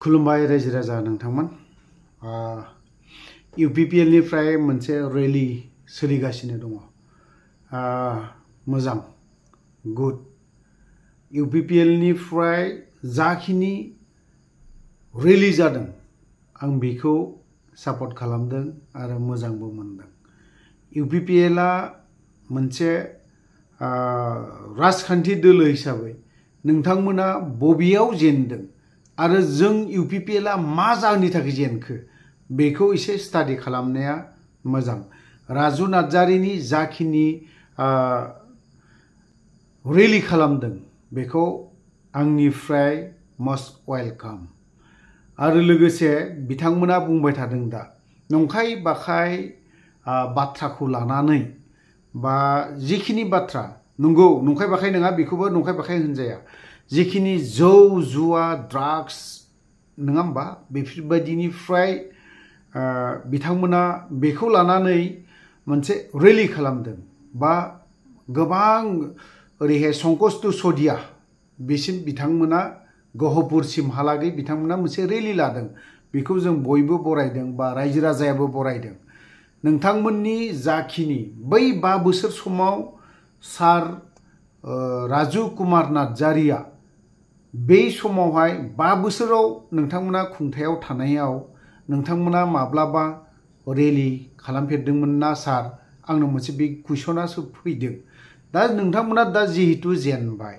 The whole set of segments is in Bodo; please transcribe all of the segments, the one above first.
खुलुमबाय रायजो राजा नोंथांमोन UPPL निफ्राय मोनसे रैली सोलिगासिनो दङ मोजां गुड UPPL निफ्राय जाखिनि रैली जादों आं बेखौ सापर्ट खालामदों आरो मोजांबो मोनदों UPPL आ मोनसे राजखान्थि दोलो हिसाबै नोंथांमोना बबेयाव जेनदों आरो जों UPPL आ मा जाहोननि थाखाय जेनखो बेखौ एसे स्टाडि खालामनाया मोजां राजु नार्जारिनि जाखिनि रैली खालामदों बेखौ आंनिफ्राय मस्ट वेलकाम आरो लोगोसे बिथांमोना बुंबाय थादों दा नंखाय बाखाय बाथ्राखौ लानानै बा जिखिनि बाथ्रा नंगौ नंखाय बाखाय नङा बेखौबो नंखाय बाखाय होनजाया जिखिनि जौ जुवा ड्राग्स नङा होमबा बेफोरबायदिनिफ्राय बिथांमोना बेखौ लानानै मोनसे रैली खालामदों बा गोबां ओरैहाय संकस टु सदिया बिसिम बिथांमोना गहपुरसिमहालागै बिथांमोना मोनसे रैली लादों बेखौ जों बयबो बरायदों बा रायजो राजायाबो बरायदों नोंथांमोननि जाखिनि बै 5 बोसोर समाव सार राजु कुमार नार्जारिया बे समावहाय 5 बोसोराव नोंथांमोना खुंथायाव थानायाव नोंथांमोना माब्लाबा रैली खालामफेरदोंमोन ना सार आंनो मोनसे बे कुइसनासो फैदों दा नोंथांमोना दा जिहेतु जेनबाय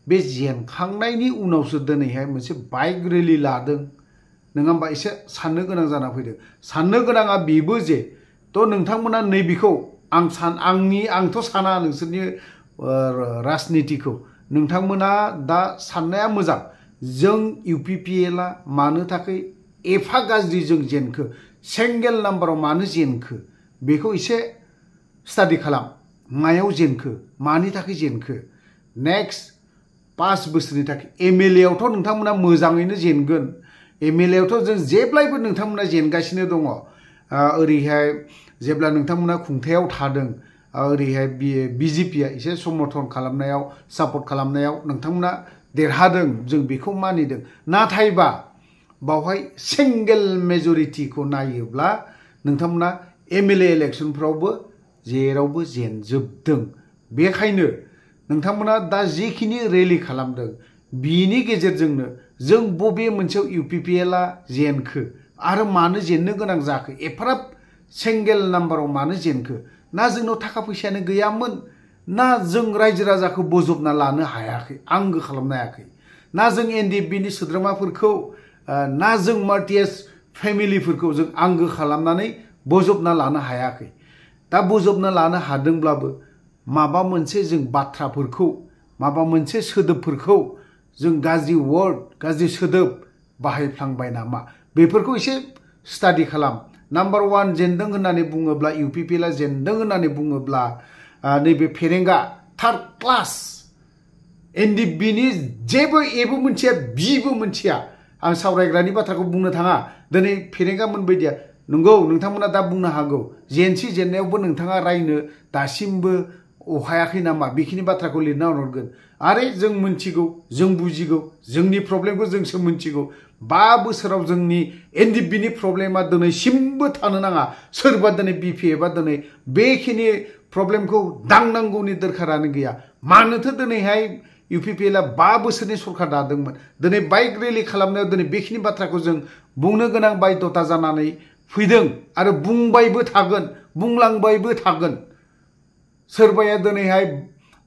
बे जेनखांनायनि उनावसो दिनैहाय मोनसे बाइक रैली लादों नङा होमबा एसे साननो गोनां जाना फैदों साननो गोनाङा बेबो जे थ' नोंथांमोना नैबेखौ आंथ' साना नोंसोरनि राजनितिखौ नोंथांमोना दा साननाया मोजां जों UPPL आ मानो थाखाय एफा गाज्रि जों जेनखो सिंगेल नाम्बाराव मानो जेनखो बेखौ एसे स्टाडि खालाम मायाव जेनखो मानि थाखाय जेनखो नेक्स्ट 5 बोसोरनि थाखाय MLA आवथ' नोंथांमोना मोजाङैनो जेनगोन MLA आवथ' जों जेब्लायबो नोंथांमोना जेनगासिनो दङ ओरैहाय जेब्ला नोंथांमोना खुंथायाव थादों ओरैहाय BJP आ एसे समर्थन खालामनायाव सापर्ट खालामनायाव नोंथांमोना देरहादों जों बेखौ मानिदों नाथायबा बावहाय सिंगेल मेजरिटिखौ नायोब्ला नोंथांमोना MLA इलेक्शनफ्रावबो जेरावबो जेनजोबदों बेखायनो नोंथांमोना दा जिखिनि रैली खालामदों बिनि गेजेरजोंनो जों बबे मोनसेयाव UPPL आ जेनखो आरो मानो जेननो गोनां जाखो एफाराब सिंगेल नाम्बाराव मानो जेनखो ना जोंनाव थाखा फैसायानो गैयामोन ना जों रायजो राजाखौ बोजबना लानो हायाखै आंगो खालामनो हायाखै ना जों NDFB नि सोद्रोमाफोरखौ ना जों मार्टियास फेमिलिफोरखौ जों आंगो खालामनानै बोजबना लानो हायाखै दा बोजबना लानो हादोंब्लाबो माबा मोनसे जों बाथ्राफोरखौ माबा मोनसे सोदोबफोरखौ जों गाज्रि वर्ड गाज्रि सोदोब बाहायफ्लांबाय नामा बेफोरखौ एसे स्टाडि खालाम नाम्बार 1 जेनदों होननानै बुङोब्ला UPPL आ जेनदों होननानै बुङोब्ला नैबे फेरेंगा थार्ड क्लास NDFB नि जेबो एबो मोनथिया बिबो मोनथिया आं सावरायग्रानि बाथ्राखौ बुंनो थाङा दिनै फेरेंगा मोनबायदिया नंगौ नोंथांमोना दा बुंनो हागौ जेननायावबो नोंथाङा रायनो दासिमबो अहायाखै नामा बेखिनि बाथ्राखौ लिरना हरगोन आरे जों मोनथिगौ जों बुजिगौ जोंनि प्रब्लेमखौ जोंसो मोनथिगौ 5 बोसोराव जोंनि NDFB नि प्रब्लेमा दिनैसिमबो थानो नाङा सोरबा दिनै BPF आ दिनै बेखिनि प्रब्लेमखौ दांनांगौनि दरखारानो गैया मानोथो दिनैहाय UPPL आ 5 बोसोरनि सरकार दादोंमोन दिनै बाइक रैली खालामनायाव दिनै बेखिनि बाथ्राखौ जों बुंनो गोनां बाध्यता जानानै फैदों आरो बुंबायबो थागोन बुंलांबायबो थागोन सोरबाया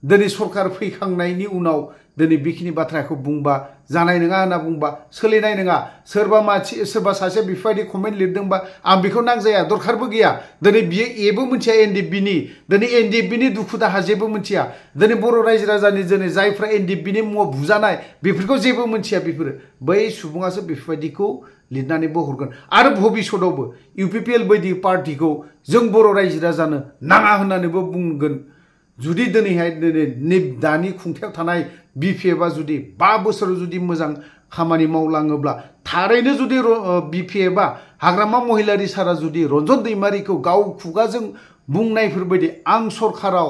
दिनै सरकार फैखांनायनि उनाव दिनै बेखिनि बाथ्राखौ बुंबा जानाय नङा होनना बुंबा सोलिनाय नङा सोरबा सासे बेफोरबायदि कमेन्ट लिरदोंबा आं बेखौ नांजाया दरखारबो गैया दिनै बियो एबो मोनथिया NDFB नि दिनै NDFB नि दुखु दाहा जेबो मोनथिया दिनै बर' रायजो राजानि दिनै जायफ्रा NDFB नि मुङाव बुजानाय बेफोरखौ जेबो मोनथिया बेफोरो बै सुबुङासो बेफोरबायदिखौ लिरनानैबो हरगोन आरो भबिष्यतआवबो UPPL बायदि पार्टिखौ जों बर' रायजो राजानो नाङा होननानैबो बुंगोन जुदि दिनैहाय दानि खुंथायाव थानाय BPF आ जुदि 5 बोसोराव जुदि मोजां खामानि मावलाङोब्ला थारैनो जुदि BPF आ हाग्रामा महिलारि सारा जुदि रन्जन दैमारिखौ गाव खुगाजों बुंनायफोरबायदि आं सरकाराव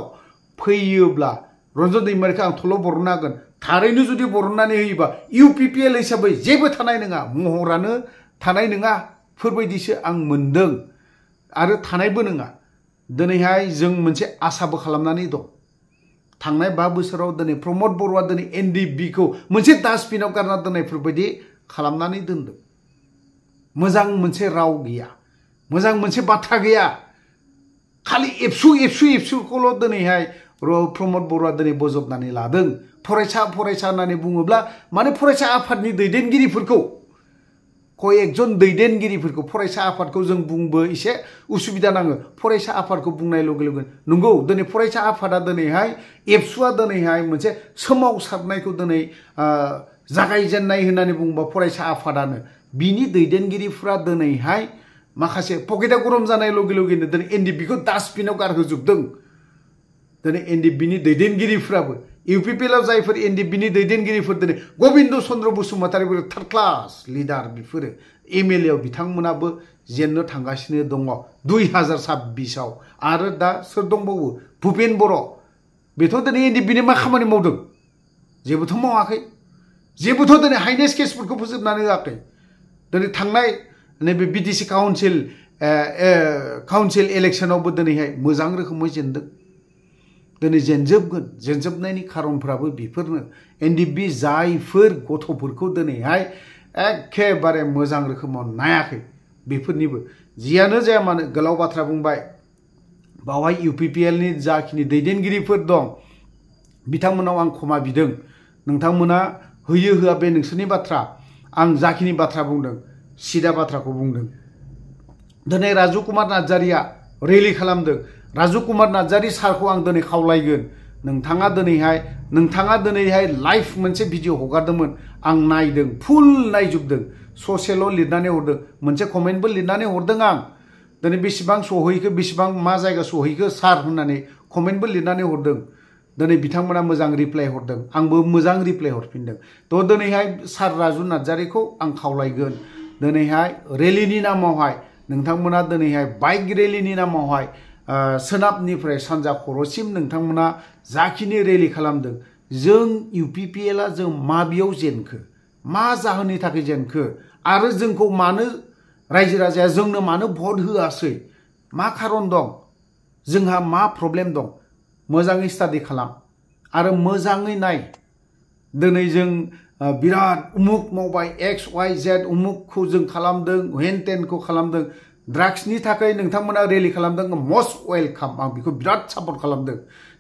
फैयोब्ला रन्जन दैमारिखौ आं थल' बरनो हागोन थारैनो जुदि बरननानै होयोबा UPPL हिसाबै जेबो थानाय नङा, महरानो थानाय नङा फोरबायदिसो आं मोनदों आरो थानायबो नङा। दिनैहाय जों मोनसे आसाबो खालामनानै दं। थांनाय 5 बोसोराव दिनै प्रमद बर'आ दिनै NDB खौ मोनसे डास्टबिनाव गारना दोननायफोरबायदि खालामनानै दोनदों। मोजां मोनसे राव गैया, मोजां मोनसे बाथ्रा गैया, खालि एबसुखौल' दिनैहाय प्रमद बर'आ दिनै बजबनानै लादों। फरायसा होननानै बुङोब्ला माने फरायसा आफादनि दैदेनगिरिफोरखौ, कयेकजन दैदेनगिरिफोरखौ, फरायसा आफादखौ जों बुंबो एसे उसुबिदा नाङो। फरायसा आफादखौ बुंनाय लगे नंगौ, दिनै फरायसा आफादा दिनैहाय एबसुआ दिनैहाय मोनसे सोमावसारनायखौ दिनै जागायजेननाय होननानै बुङोबा फरायसा आफादानो। बिनि दैदेनगिरिफ्रा दिनैहाय माखासे पकेटा गरम जानाय लगेनो दिनै NDB खौ डास्टबिनाव गारहोजोबदों। दिनै NDB नि दैदेनगिरिफ्राबो, UPPL आव जायफोर NDB नि दैदेनगिरिफोर दिनै गबिन्द चन्द्र बसुमतारीफोर थार्ड क्लास लिडार, बिफोरो MLA आव बिथांमोनाबो जेननो थांगासिनो दङ 2026 आव। आरो दा सोर दंबावो? भुपेन बर', बेथ' दिनै NDB नि मा खामानि मावदों? जेबोथ' मावाखै। जेबोथ' दिनै हाइनेस केसफोरखौ फोजोबनानै होआखै। दिनै थांनाय नैबे BTC काउन्सिल इलेक्सनावबो दिनैहाय मोजां रोखोमै जेनदों। दिनै जेनजोबनायनि खारनफ्राबो बेफोरनो। NDB जायफोर गथ'फोरखौ दिनैहाय एखेबारे मोजां रोखोमाव नायाखै, बेफोरनिबो। जियानो जाया मानो गोलाव बाथ्रा बुंबाय, बावहाय UPPL नि जाखिनि दैदेनगिरिफोर दं बिथांमोनाव आं क्षमा बिदों। नोंथांमोना होयो होआ बे नोंसोरनि बाथ्रा। आं जाखिनि बाथ्रा बुंदों सिदा बाथ्राखौ बुंदों। दिनै राजु कुमार नार्जारिया रेलि खालामदों। राजु कुमार नार्जारि सारखौ आं दिनै खावलायगोन, नोंथाङा दिनैहाय लाइभ मोनसे भिडिअ हगारदोंमोन, आं नायदों, फुल नायजोबदों। ससेल' लिरनानै हरदों, मोनसे कमेन्टबो लिरनानै हरदों आं। दिनै बेसेबां सहैखो, बेसेबां मा जायगा सहैखो सार होननानै कमेन्टबो लिरनानै हरदों। दिनै बिथांमोना मोजां रिप्लाइ हरदों, आंबो मोजां रिप्लाइ हरफिनदों। थ' दिनैहाय सार राजु नार्जारिखौ आं खावलायगोन, दिनैहाय रेलिनि नामावहाय नोंथांमोना दिनैहाय बाइक रेलिनि नामावहाय सोनाबनिफ्राय सानजा खर'सिम नोंथांमोना जाखिनि रेलि खालामदों, जों UPPL आ जों माबेयाव जेनखो, मा जाहोननि थाखाय जेनखो, आरो जोंखौ मानो रायजो राजाया जोंनो मानो भट होआसै, मा खारन दं, जोंहा मा प्रब्लेम दं, मोजाङै स्टाडि खालाम आरो मोजाङै नाय। दिनै जों बिराद उमुक मावबाय, XYZ उमुकखौ जों खालामदों, हेन टेनखौ खालामदों। ड्राग्सनि थाखाय नोंथांमोना रेलि खालामदों, मस्ट वेलकाम, आं बेखौ बिराद सापर्ट खालामदों।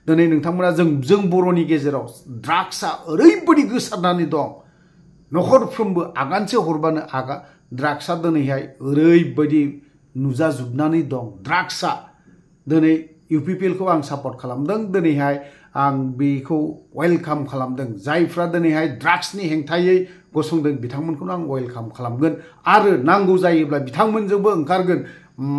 दिनै नोंथांमोना जों बर'नि गेजेराव ड्राग्सआ ओरैबायदि गोसारनानै दं, नखरफ्रोमबो आगानसे हरबानो ड्राग्सआ दिनैहाय ओरैबायदि नुजाजोबनानै दं। ड्राग्सआ दिनै UPPL खौ आं सापर्ट खालामदों, दिनैहाय आं बेखौ वेलकाम खालामदों। जायफ्रा दिनैहाय ड्राग्सनि हेंथायै गसंदों बिथांमोनखौनो आं वेलकाम खालामगोन आरो नांगौ जायोब्ला बिथांमोनजोंबो ओंखारगोन।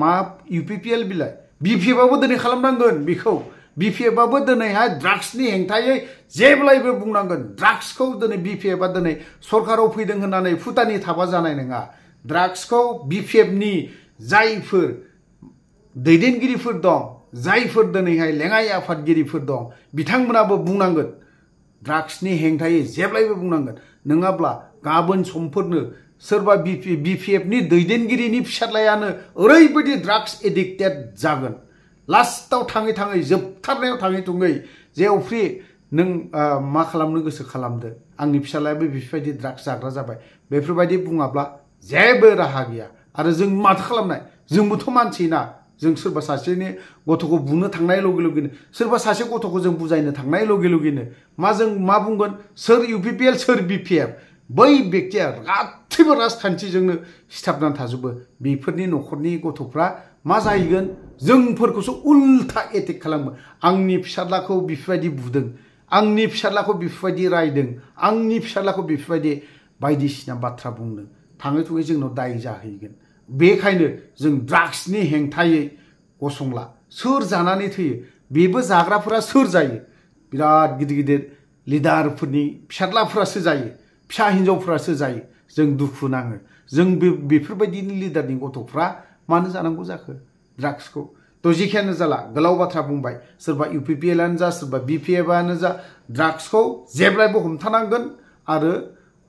मा UPPL बिलाय, BPF आबो दिनै खालामनांगोन बेखौ। BPF आबो दिनैहाय ड्राग्सनि हेंथायै जेब्लायबो बुंनांगोन। ड्राग्सखौ दिनै BPF आ दिनै सरकाराव फैदों होननानै फुटानि थाबा जानाय नङा। ड्राग्सखौ BPF नि जायफोर दैदेनगिरिफोर दं, जायफोर दिनैहाय लेङाइ आफादगिरिफोर दं, बिथांमोनाबो बुंनांगोन, ड्राग्सनि हेंथायै जेब्लायबो बुंनांगोन। नङाब्ला गाबोन समफोरनो सोरबा BPF नि दैदेनगिरिनि फिसाज्लायानो ओरैबायदि ड्राग्स एडिक्टेड जागोन, लास्टआव थाङै जोबथारनायाव थाङै जे अफ्रि नों मा खालामनो गोसो खालामदो, आंनि फिसाज्लायाबो बेफोरबायदि ड्राग्स जाग्रा जाबाय, बेफोरबायदि बुङाब्ला जेबो राहा गैया। आरो जों माथो खालामनाय, जोंबोथ' मानसि ना। जों सोरबा सासेनि गथ'खौ बुनो थांनाय लगेनो, सोरबा सासे गथ'खौ जों बुजायनो थांनाय लगेनो जों मा बुंगोन, सोर UPPL सोर BPF, बै बेक्तिया गासैबो राजखान्थिजोंनो सिथाबनानै थाजोबो। बेफोरनि न'खरनि गथ'फ्रा मा जाहैगोन, जोंफोरखौसो उल्था एटेक खालामो। आंनि फिसाज्लाखौ बेफोरबायदि बुदों, आंनि फिसाज्लाखौ बेफोरबायदि रायदों, आंनि फिसाज्लाखौ बेफोरबायदि बायदिसिना बाथ्रा बुंदों, थाङै जोंनाव दाय जाहैगोन। बेखायनो जों ड्राग्सनि हेंथायै गसंला। सोर जानानै थैयो, बेबो जाग्राफोरा सोर जायो, बिराद गिदिर लिडारफोरनि फिसाज्लाफोरासो जायो, फिसा हिन्जावफोरासो जायो। जों दुखु नाङो, जों बेफोरबायदिनि लिडारनि गथ'फ्रा मानो जानांगौ जाखो ड्राग्सखौ। थ' तो जिखियानो जाला गोलाव बाथ्रा बुंबाय सोरबा UPPL आनो जा सोरबा BPF आनो जा ड्राग्सखौ जेब्लायबो हमथानांगोन आरो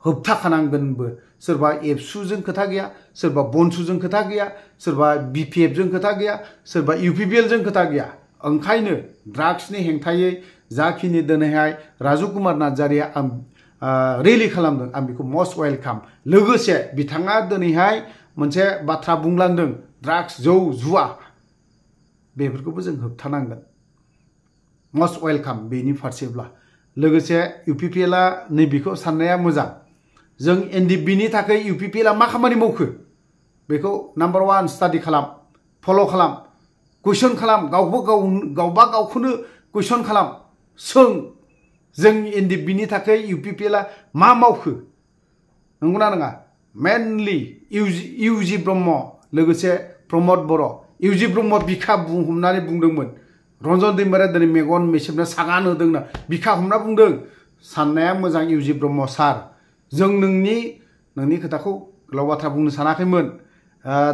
होबथाखानांगोनबो सोरबा एबसुजों खोथा गैया सोरबा बनसुजों खोथा गैया सोरबा BPF जों खोथा गैया सोरबा UPPL जों खोथा गैया ओंखायनो ड्राग्सनि हेंथायै जाखिनि दिनैहाय राजु कुमार नार्जारिया रेलि खालामदों आं बेखौ मस्ट वेलकाम लोगोसे बिथाङा दिनैहाय मोनसे बाथ्रा बुंलांदों ड्राग्स जौ जुवा बेफोरखौबो जों होबथानांगोन मस्ट वेलकाम बेनि फारसेब्ला लोगोसे UPPL आ नैबेखौ साननाया मोजां जों NDB नि थाखाय UPPL आ मा खामानि मावखो बेखौ नाम्बार 1 स्टाडि खालाम फल' खालाम कुइसन खालाम गावबा गावखौनो कुइसन खालाम सों जों NDB नि थाखाय UPPL आ मा मावखो नंगौना नङा मेनलि UG ब्रह्म लोगोसे प्रमद बर' UG ब्रह्म बिखा हमनानै बुंदोंमोन रन्जन दैमारिया दिनै मेगन मेसेबना सागान होदोंना बिखा हमना बुंदों साननाया मोजां UG ब्रह्म सार जों नोंनि खोथाखौ गोलाव बाथ्रा बुंनो सानाखैमोन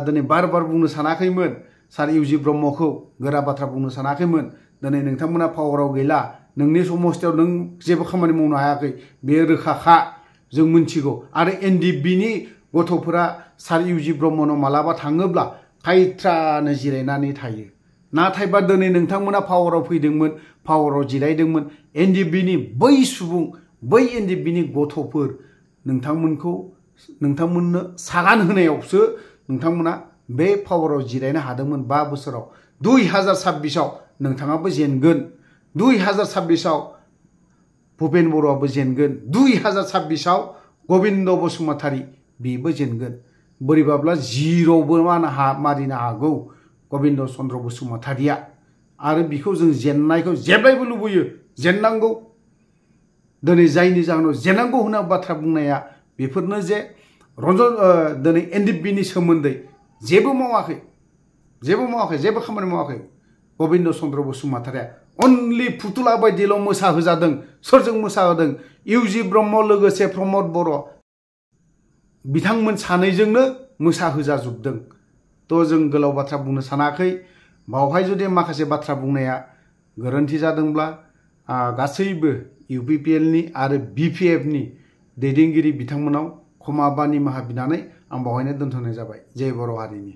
दिनै बार बुंनो सानाखैमोन सार UG ब्रह्मखौ गोरा बाथ्रा बुंनो सानाखैमोन दिनै नोंथांमोना पावाराव गैला नोंनि समस्थियाव नों जेबो खामानि मावनो हायाखै बे रोखाखा जों मिन्थिगौ आरो NDB नि गथ'फोरा सार UG ब्रह्मनाव मालाबा थाङोब्ला फायथ्रानो जिरायनानै थायो नाथायबा दिनै नोंथांमोना पावाराव फैदोंमोन पावाराव जिरायदोंमोन NDB नि बै सुबुं बै NDB नि गथ'फोर नोंथांमोननो सागान होनायावसो नोंथांमोना बे पावाराव जिरायनो हादोंमोन 5 बोसोराव 2026 आव नोंथाङाबो जेनगोन 2026 आव भुपेन बर'आबो जेनगोन 2026 आव गबिन्द बसुमतारी बेबो जेनगोन बोरैबाब्ला जिर'बो मारिनो हागौ गबिन्द चन्द्र बसुमतारीया आरो बिखौ जों जेननायखौ जेब्लायबो लुबैयो जेननांगौ दिनै जायनि जाहोनाव जेननांगौ होनना बाथ्रा बुंनाया बेफोरनो जे दिनै NDB नि सोमोन्दै जेबो मावाखै जेबो खामानि मावाखै गबिन्द चन्द्र बसुमतारीया अनलि फुथुला बायदिल' मोसाहोजादों सोरजों मोसाहोदों UG ब्रह्म लोगोसे प्रमद बर' बिथांमोन सानैजोंनो मोसाहोजाजोबदों तो जों गोलाव बाथ्रा बुंनो सानाखै बावहाय जुदि माखासे बाथ्रा बुंनाया गोरोन्थि जादोंब्ला गासैबो UPPL नि आरो BPF नि दैदेनगिरि बिथांमोनाव क्षमा बा निमाहा बिनानै आं बावहायनो दोनथ'नाय जाबाय जय बर' हारिनि